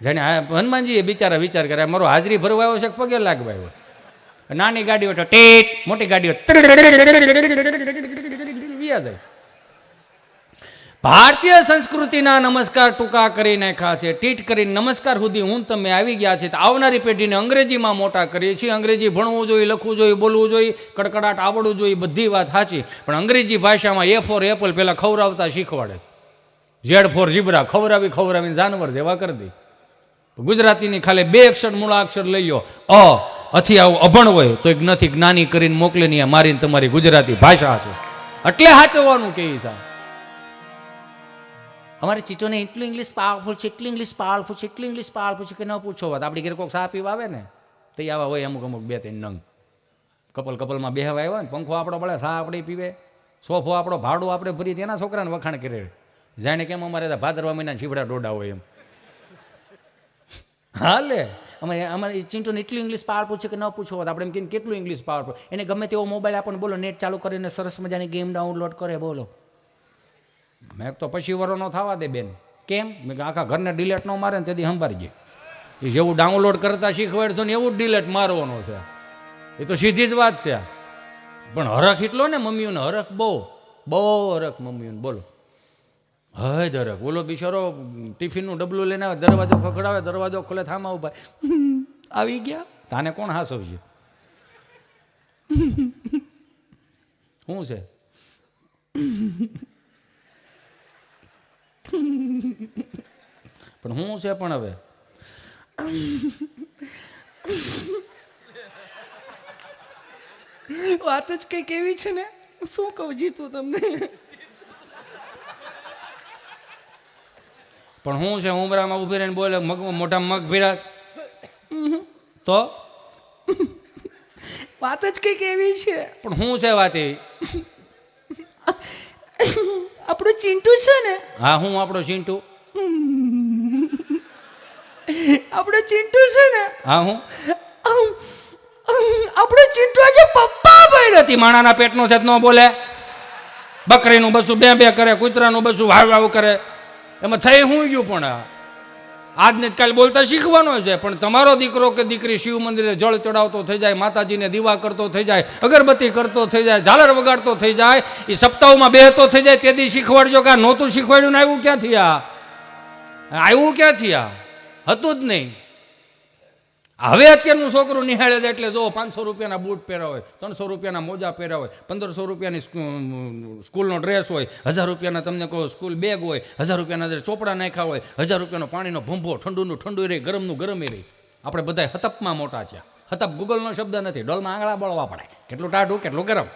જાણે હનુમાનજીએ બિચારા વિચાર કરે મારો હાજરી ભરવા આવ્યો છે પગે લાગવા આવ્યો. નાની ગાડીઓ તો ટેટ, મોટી ગાડીઓ વ્યા જાય. ભારતીય સંસ્કૃતિના નમસ્કાર ટૂંકા કરી નાખ્યા છે. ટીટ કરીને નમસ્કાર સુધી હું તમે આવી ગયા છે. તો આવનારી પેઢીને અંગ્રેજીમાં મોટા કરીએ છીએ. અંગ્રેજી ભણવું જોઈએ, લખવું જોઈએ, બોલવું જોઈએ, કડકડાટ આવડવું જોઈએ, બધી વાત સાચી. પણ અંગ્રેજી ભાષામાં એ ફોર એપલ પહેલાં ખવડાવતા શીખવાડે છે. ઝેડ ફોર ઝીબ્રા ખવડાવીને જાનવર જેવા કરી દે. ગુજરાતીની ખાલી 2 અક્ષર મૂળાક્ષર લઈ લો. અથી આવું અભણ હોય તો એક નથી જ્ઞાની કરીને મોકલે નહીં મારીને તમારી ગુજરાતી ભાષા છે એટલે સાચવવાનું કે અમારે ચીટોને એટલું ઇંગ્લિશ પાવરફુલ છે, એટલું ઇંગ્લિશ પાવરફુલ છે, એટલું ઇંગ્લિશ પાવરફુલ છે કે ન પૂછો વાત. આપણી ઘરે કોઈક ચા પીવા આવે ને તો આવા હોય અમુક 2-3 નંગ કપલમાં બેહવા આવ્યા ને પંખો આપણો પડે, ચા આપણે પીવે, સોફો આપણો ભાડું આપણે ભરી તેના છોકરાને વખાણ કરે. જાણે કેમ અમારે ભાદરવા મહિના છીબડા ડોડા હોય એમ. હાલે અમારે ચિંટોને એટલું ઇંગ્લિશ પાવરફુલ છે કે ન પૂછો વાત. આપણે એમ કહીને કેટલું ઇંગ્લિશ પાવરફુલ. એને ગમે તેવો મોબાઈલ આપણને બોલો નેટ ચાલુ કરીને સરસ મજાની ગેમ ડાઉનલોડ કરે બોલો. મેં તો પછી વરો ન થવા દે બેન. કેમ? મેં આખા ઘરને ડિલેટ ન મારે ને તેથી સંભાળી જાય. એ જેવું ડાઉનલોડ કરતા શીખવાડશો ને એવું જ ડિલેટ મારવાનો છે. એ તો સીધી જ વાત છે. પણ હરખ એટલો ને મમ્મીઓને હરખ બહુ હરખ મમ્મીઓને બોલો. હય દરક બોલો બિચારો ટિફિનનું ડબલું લઈને આવે, દરવાજો ખખડાવે, દરવાજો ખોલે, થામા ઉભા આવી ગયા. તાને કોણ હાસવશે? શું છે? પણ હું છે પણ હવે વાત જ કઈ કેવી છે ને, શું કહું જીતું તમને. પણ હું છે ઉમરામાં ઉભી રહીને બોલે મોઢા મગ ભીરા તો વાત જ કઈ કેવી છે. પણ હું છે વાત એવી? આપણો ચિંટુ છે ને. હા હું આપણો ચિંટુ. આપણો ચિંટુ છે ને. હા હું આપણો ચિંટુ આજે પપ્પા બન્યો. નથી માણાના પેટનો છે ન બોલે. બકરીનું બસું બે કરે, કૂતરાનું બસું વાવ કરે. એમાં થઈ હું ગયું? પણ આજને કાલે બોલતા શીખવાનો છે. પણ તમારો દીકરો કે દીકરી શિવ મંદિરે જળ ચડાવતો થઈ જાય, માતાજીને દીવા કરતો થઈ જાય, અગરબત્તી કરતો થઈ જાય, ઝાલર વગાડતો થઈ જાય, એ સપ્તાહમાં બેહતો થઈ જાય તેથી શીખવાડજો કે આ નહોતું શીખવાડ્યું ને આવ્યું ક્યાંથી? આવ્યું ક્યાંથી? હતું જ નહીં. હવે અત્યારનું છોકરું નિહાળે છે એટલે જો 500 રૂપિયાના બૂટ પહેરા હોય, 300 રૂપિયાના મોજા પહેરા હોય, 1500 રૂપિયાની સ્કૂલનો ડ્રેસ હોય, 1000 રૂપિયાના તમને કહો સ્કૂલ બેગ હોય, 1000 રૂપિયાના ચોપડા નાખ્યા હોય, 1000 રૂપિયાનો પાણીનો ભંભો, ઠંડુનું ઠંડુ રહે, ગરમનું ગરમ રહે. આપણે બધા હતપમાં મોટા છે. હતપ ગૂગલનો શબ્દ નથી. ડોલમાં આંગળા બળવા પડે. કેટલું ટાઢું કેટલું ગરમ.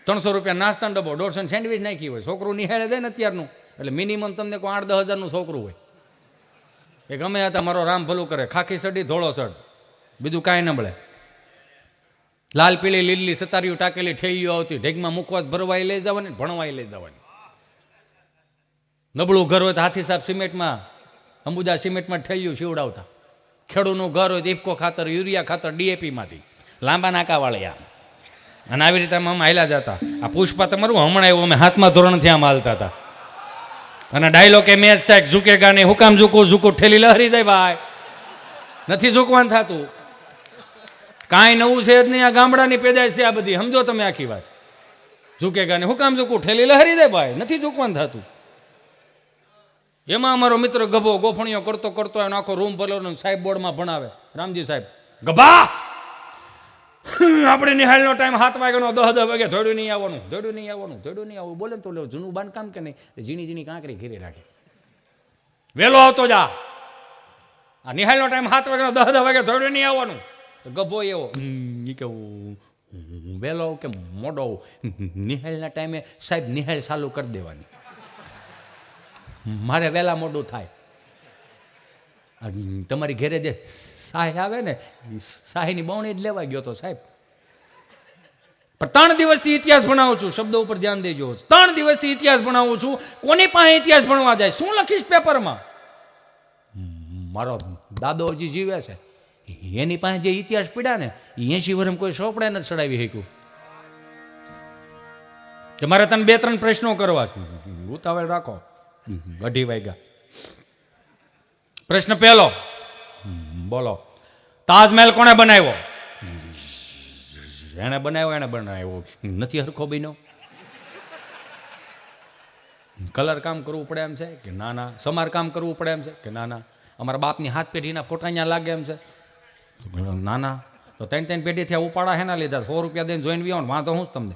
300 રૂપિયા નાસ્તાનો ડબ્બો, 150 સેન્ડવિચ નાખી હોય. છોકરું નિહાળે જાય ને અત્યારનું એટલે મિનિમમ તમને કોઈ 8-10 હજારનું છોકરું હોય. એ ગમે હતા મારો રામ ભલું કરે, ખાખી સડી ધોળો સડ, બીજું કાંઈ ન મળે. લાલ પીળી લીલી સતારીઓ ટાકેલી ઠેલીઓ આવતી, ઢેગમાં મુખવાસ ભરવાઈ લઈ જવાની, ભણવાઈ લઈ જવાની. નબળું ઘર હોય તો હાથી સાહેબ સિમેન્ટમાં, અંબુજા સિમેન્ટમાં ઠેલીઓ શીવડાવતા. ખેડૂતનું ઘર હોય તો ઇફકો ખાતર, યુરિયા ખાતર, ડીએપીમાંથી લાંબા નાકાવાળા. અને આવી રીતે આમ હાલ્યા જતા. આ પુષ્પા તમારું હમણાં એવું અમે 7મા ધોરણથી આમ હાલતા હતા. અને ડાયલોગ એ મેચ થાય ઝૂકેગા નહીં. હું કામ ઝૂકું ઠેલી લહરી જાય ભાઈ, નથી ઝૂકવાનું થતું. કાંઈ નવું છે જ નહીં. આ ગામડાની પેદાશ છે આ બધી, સમજો તમે આખી વાત. ઝૂકેગા નહીં, હું કામ ઝૂકું ઠેલી લહરી જાય ભાઈ, નથી ઝૂકવાનું થતું. એમાં અમારો મિત્ર ગભો ગોફણીઓ કરતો એનો આખો રૂમ ભરેલો, સાહેબ બોર્ડમાં ભણાવે, રામજી સાહેબ. ગભા આપણે નિહાળનો ટાઈમ 7 વાગ્યાનો 10 વાગે ધોડું નહીં આવવાનું બોલે ને તો જૂનું બાંધકામ કે નહીં, ઝીણી કાંકરી ઘેરી રાખે. વહેલો આવતો જા. આ નિહાળનો ટાઈમ 7 વાગ્યાનો 10 વાગે ધોડું નહીં આવવાનું. તો ગભો એવો કેવું વહેલો આવું કે મોડો આવું. નિહાળના ટાઈમે સાહેબ નિહાળ ચાલુ કરી દેવાની. મારે વહેલા મોડું થાય. તમારી ઘેરે જે સાહી આવે ને, સાહીની બવણી જ લેવા ગયો તો સાહેબ. પણ 3 દિવસથી ઇતિહાસ ભણાવું છું. શબ્દો ઉપર ધ્યાન દેજો. 3 દિવસથી ઇતિહાસ ભણાવું છું. કોની પાસે ઇતિહાસ ભણવા જાય? શું લખીશ પેપરમાં? મારો દાદો હજી જીવે છે, એની પાસે જે ઇતિહાસ પીડ્યા ને 80 વર્ષ કોઈ સોપડે નથી ચડાવી શક્યું. કે મારે તને 2-3 પ્રશ્નો કરવા છે, ઉતાવળ રાખો. 2:30 વાગ્યા. પ્રશ્ન પહેલો, બોલો, તાજમહેલ કોણે બનાવ્યો? એને બનાવ્યો નથી હરખો બન્યો. કલર કામ કરવું પડે એમ છે કે ના ના? સમાર કામ કરવું પડે એમ છે કે ના ના? અમારા બાપની હાથ પેઢીના ફોટા અહીંયા લાગે એમ છે? ના ના. તો 3 પેઢી થયા ઉપાડા હેના લીધા? 100 રૂપિયા દઈને જોઈને વ્યાવો ને વાંધો હું તમને?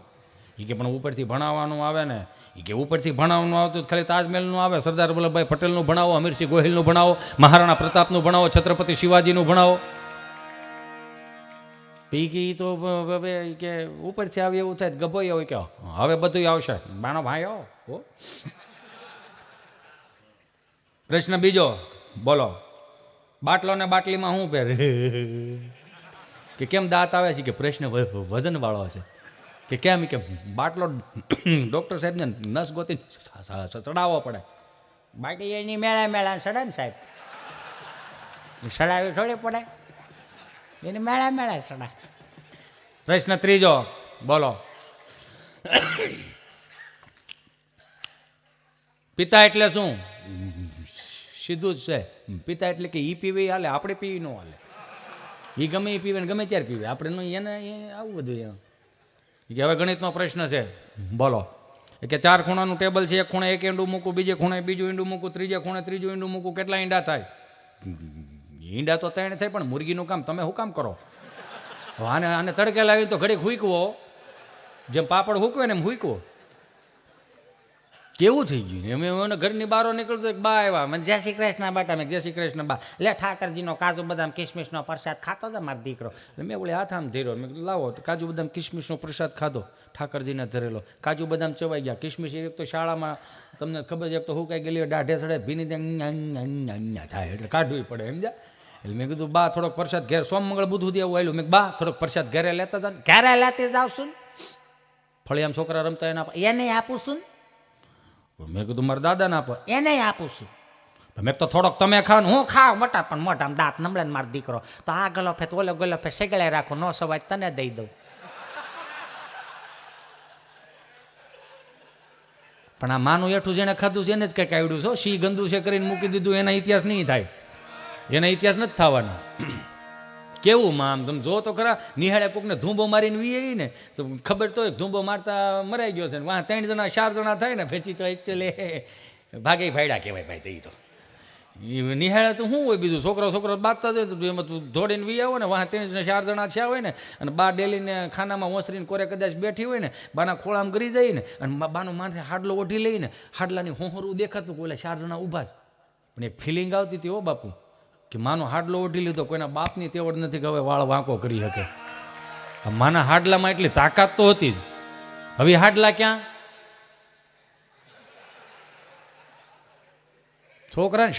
એ કે પણ ઉપરથી ભણાવવાનું આવે ને. એ કે ઉપરથી ભણાવવાનું આવતું ખાલી તાજમહેલનું આવે, સરદાર વલ્લભભાઈ પટેલનું ભણાવો, અમીરસિંહ ગોહિલનું ભણાવો, મહારાણા પ્રતાપનું ભણાવો, છત્રપતિ શિવાજીનું ભણાવો. પી કે તો હવે કે ઉપરથી આવે એવું થાય ગભોઈ હોય કે હવે બધું આવશે. બાણો ભાઈ આવો. પ્રશ્ન બીજો, બોલો, બાટલો ને બાટલીમાં શું પહેરે? કે કેમ દાંત આવે છે? કે પ્રશ્ન વજન વાળો છે. કે કેમ? કે બાટલો ડૉક્ટર સાહેબને નસ ગોતી ચડાવવો પડે. બાટલી એની મેળા મેળા સડે ને સાહેબ, સડાવી થોડી પડે, એની મેળા મેળા સડા. પ્રશ્ન ત્રીજો, બોલો, પિતા એટલે શું? સીધું જ છે. પિતા એટલે કે ઈ પીવી હાલે, આપણે પીવી ન હાલે. એ ગમે એ પીવે ને ગમે ત્યારે પીવે, આપણે એને આવું બધું એમ. કે હવે ગણિતનો પ્રશ્ન છે, બોલો, કે 4 ખૂણાનું ટેબલ છે, એક ખૂણે 1 ઈંડું મૂકું, બીજે ખૂણે બીજું ઈંડું મૂકું, ત્રીજે ખૂણે ત્રીજું ઈંડું મૂકું, કેટલા ઈંડા થાય? ઈંડા તો 3 થાય, પણ મુરગીનું કામ તમે શું કામ કરો? આને તડકે લાવીને તો ઘડીક હુંકવો, જેમ પાપડ હુકવે ને એમ હુંકવો. કેવું થઈ ગયું? એમ ઘરની બહાર નીકળતો બા આવ્યા, મને જય શ્રી કૃષ્ણ બાટા. મેં જય શ્રી કૃષ્ણ બા. લે ઠાકરજીનો કાજુ બદામ કિસમિસનો પ્રસાદ ખાતો હતો મારો દીકરો. મેં બોલે હાથ આમ ધીરો, મેં લાવો કાજુ બદામ કિસમિસનો પ્રસાદ ખાધો, ઠાકરજીને ધરેલો. કાજુ બદામ ચવાઈ ગયા. કિસમિસ એક તો શાળામાં તમને ખબર છે, એક તો હુકાઈ ગયેલી દાઢે સડે ભીની ત્યાં થાય એટલે કાઢવી પડે સમજ્યા. એટલે મેં કીધું બા થોડોક પ્રસાદ ઘેર, સોમ મંગળ બુધ સુધી આવું આવેલું. મેં બા થોડોક પ્રસાદ ઘરે લેતા હતા. ઘરે લેતી જ આવશું. ફળિયામ છોકરા રમતા એને આપું છું. મેં કીધું મારા દાદાને આપો, એને આપું છું. મેં તો થોડોક તમે ખાવ, હું ખાવ બટા, પણ મોઢામાં દાંત નમળે ને મારો દીકરો તો આ ગલોફે તો ઓલો ગલોફે સેગળે રાખો, નો સવાજ તને દઈ દઉં. પણ આ માનું એઠું જેને ખાધું છે એને જ કંઈક આવડ્યું છે. સી ગંદુ છે કરીને મૂકી દીધું, એના ઇતિહાસ નહીં થાય, એના ઇતિહાસ નથી થવાના. કેવું માં આમ તમે જો તો ખરા, નિહાળે કોકને ધૂંબો મારીને વી ને તો ખબર તો ધૂંબો મારતા મરાઈ ગયો છે ને વાહ 3 જણા 4 જણા થાય ને પછી તો એકચ્યુઅલી ભાગે ભાયડા કહેવાય ભાઈ. તે તો એ નિહાળે તો શું હોય બીજું, છોકરો બાંધતા જાય તો એમાં તું દોડીને વી આવો ને વાહ 3 જણા 4 જણા થયા હોય ને, અને બા ડેલીને ખાનામાં ઓસરીને કોરે કદાચ બેઠી હોય ને, બાના ખોળામાં ગરી જાય ને, અને બાનું માથે હાડલો ઓઢી લઈને હાડલાની હોહરું દેખાતું કોઈ 4 જણા ઊભા જ. પણ એક ફિલિંગ આવતી હતી હો બાપુ, કે માનો હાડલો ઓઢી લીધો, કોઈના બાપની તેવડ નથી કે હવે વાળ વાંકો કરી શકે. માના હાડલામાં એટલી તાકાત તો હતી જ. હવે હાડલા ક્યાં? છોકરાને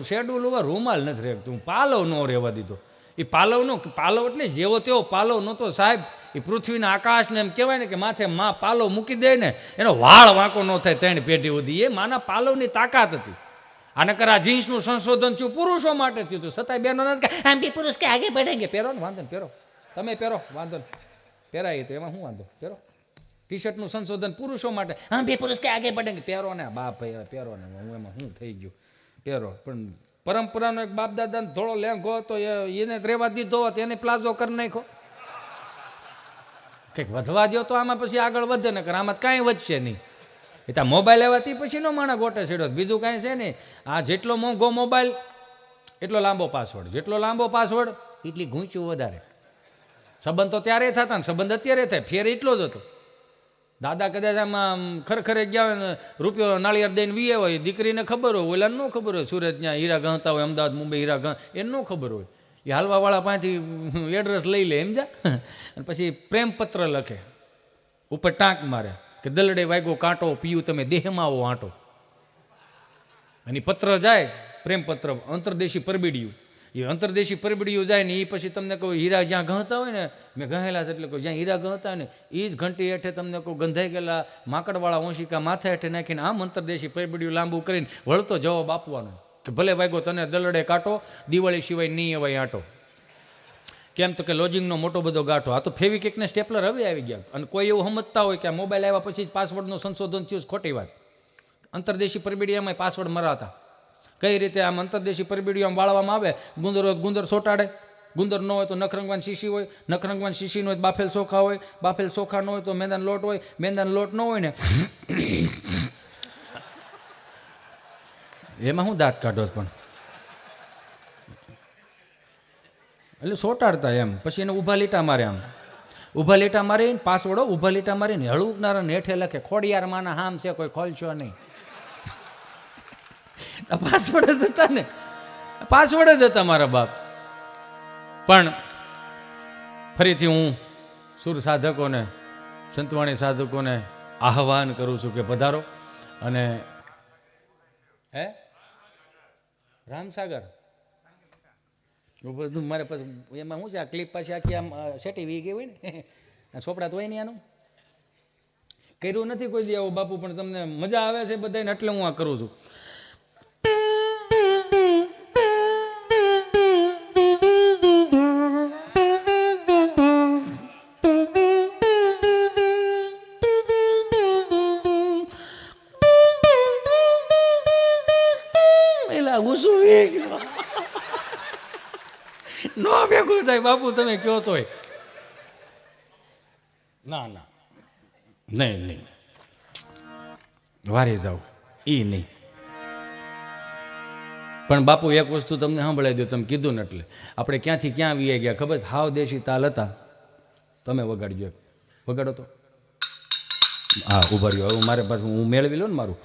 શેડુલ ઉપર રૂમાલ નથી રહેતું, પાલવ ન રહેવા દીધો. એ પાલવ એટલે જેવો તેવો પાલવ નહોતો સાહેબ. એ પૃથ્વીના આકાશને એમ કહેવાય ને કે માથે માં પાલવ મૂકી દે ને એનો વાળ વાંકો ન થાય 3 પેઢી સુધી. એ માના પાલવની તાકાત હતી. આને કર આ જીન્સનું સંશોધન થયું પુરુષો માટે થયું હતું, છતાંય બેનો નથી આમ બી પુરુષ કે આગે બઢેંગે. પહેરો ને વાંધો ને, પહેરો તમે પહેરો વાંધો ને, પહેરાય તો એમાં શું વાંધો, પહેરો. ટી શર્ટનું સંશોધન પુરુષો માટે, આમ બી પુરુષ કે આગે બઢેંગે, પહેરો ને બાપ ભાઈ પહેરો ને, હું એમાં શું થઈ ગયું પહેરો. પણ પરંપરાનો એક બાપ દાદાને થોડો લેંઘો હતો, એને રહેવા દીધો હોત, એને પ્લાઝો કરી નાખો. કંઈક વધવા દો તો આમાં પછી આગળ વધે ને, કર આમાં કાંઈ વધશે નહીં. એ ત્યાં મોબાઈલ આવ્યાથી પછી નો માણા ગોટે છેડો, બીજું કાંઈ છે ને. આ જેટલો મોંઘો મોબાઈલ એટલો લાંબો પાસવર્ડ, જેટલો લાંબો પાસવર્ડ એટલી ગૂંચું વધારે. સંબંધ તો ત્યારે થતા ને સંબંધ અત્યારે થાય, ફેર એટલો જ હતો. દાદા કદાચ આમાં ખરેખરે ગયા હોય ને રૂપિયો નાળિયેર દઈને વીએ હોય, દીકરીને ખબર હોય, ઓલાને ન ખબર હોય, સુરત ત્યાં હીરા ગણતા હોય, અમદાવાદ મુંબઈ હીરા ગણ, એને ન ખબર હોય. એ હાલવાવાળા પાસેથી એડ્રેસ લઈ લે સમજા, અને પછી પ્રેમપત્ર લખે, ઉપર ટાંક મારે કે દલડે વાગ્યો કાંટો, પીયું તમે દેહમાં આવો આંટો. અને પત્ર જાય પ્રેમપત્ર, અંતરદેશી પરબીડિયું. એ અંતરદેશી પરબીડિયું જાય ને એ પછી તમને કહું હીરા જ્યાં ગણતા હોય ને, મેં ગહેલા છે એટલે કહું જ્યાં હીરા ગણતા હોય ને એ જ ઘંટી હેઠે તમને કહું ગંધાઈ ગયેલા માકડવાળા ઓશિકા માથે હેઠે નાખીને આમ અંતરદેશી પરબીડિયું લાંબુ કરીને વળતો જવાબ આપવાનો કે ભલે વાગ્યો તને દલડે કાંટો, દિવાળી સિવાય નહીં અવાય આંટો. કેમ તો કે લોજિંગનો મોટો બધો ગાંઠો. આ તો ફેવિકિકને સ્ટેપલર હવે આવી ગયા. અને કોઈ એવું સમજતા હોય કે આ મોબાઈલ આવ્યા પછી જ પાસવર્ડનું સંશોધન થયું, ખોટી વાત. અંતરદેશી પરબીડિયામાં પાસવર્ડ મરાતા. કઈ રીતે આમ અંતરદેશી પરબીડિયામાં વાળવામાં આવે, ગુંદર હોય ગુંદર સોટાડે, ગુંદર ન હોય તો નખરંગવાન શીશી હોય, નખરંગવાન શીશી ન હોય તો બાફેલ ચોખા હોય, બાફેલ ચોખા ન હોય તો મેંદાનો લોટ હોય, મેંદાનો લોટ ન હોય ને એમાં હું દાંત કાઢો પણ એટલે સોટાડતા એમ. પછી એને ઊભા લીટા મારે, આમ ઊભા લીટા મારીને પાસવડો ઊભા લીટા મારીને હળુકનારા હેઠે લખે ખોડિયાર માના હામ છે કોઈ ખોલશો નહીં. પાસવર્ડ જ હતા ને, પાસવર્ડ જ હતા મારા બાપ. પણ ફરીથી હું સુર સાધકોને, સંતવાણી સાધકોને આહ્વાન કરું છું કે પધારો. અને હે રામસાગર બધું મારે પછી એમાં શું છે, આ ક્લિપ પાછી આખી આમ સેટી વી ગઈ હોય ને, ચોપડા તો હોય નહીં. આનું કર્યું નથી કોઈ દી આવું બાપુ, પણ તમને મજા આવે છે બધાને એટલે હું આ કરું છું. નો ભેગું થાય બાપુ, તમે કયો તોય ના ના નહીં નહીં વારે જાવ એ નહીં. પણ બાપુ એક વસ્તુ તમને સાંભળાવી દો, તમે કીધું ને એટલે આપણે ક્યાંથી ક્યાં વી ગયા ખબર? હાવ દેશી તાલ હતા. તમે વગાડજો, વગાડો તો. હા ઉભા રહ્યો, હવે મારે પાછું હું મેળવી લઉં ને મારું.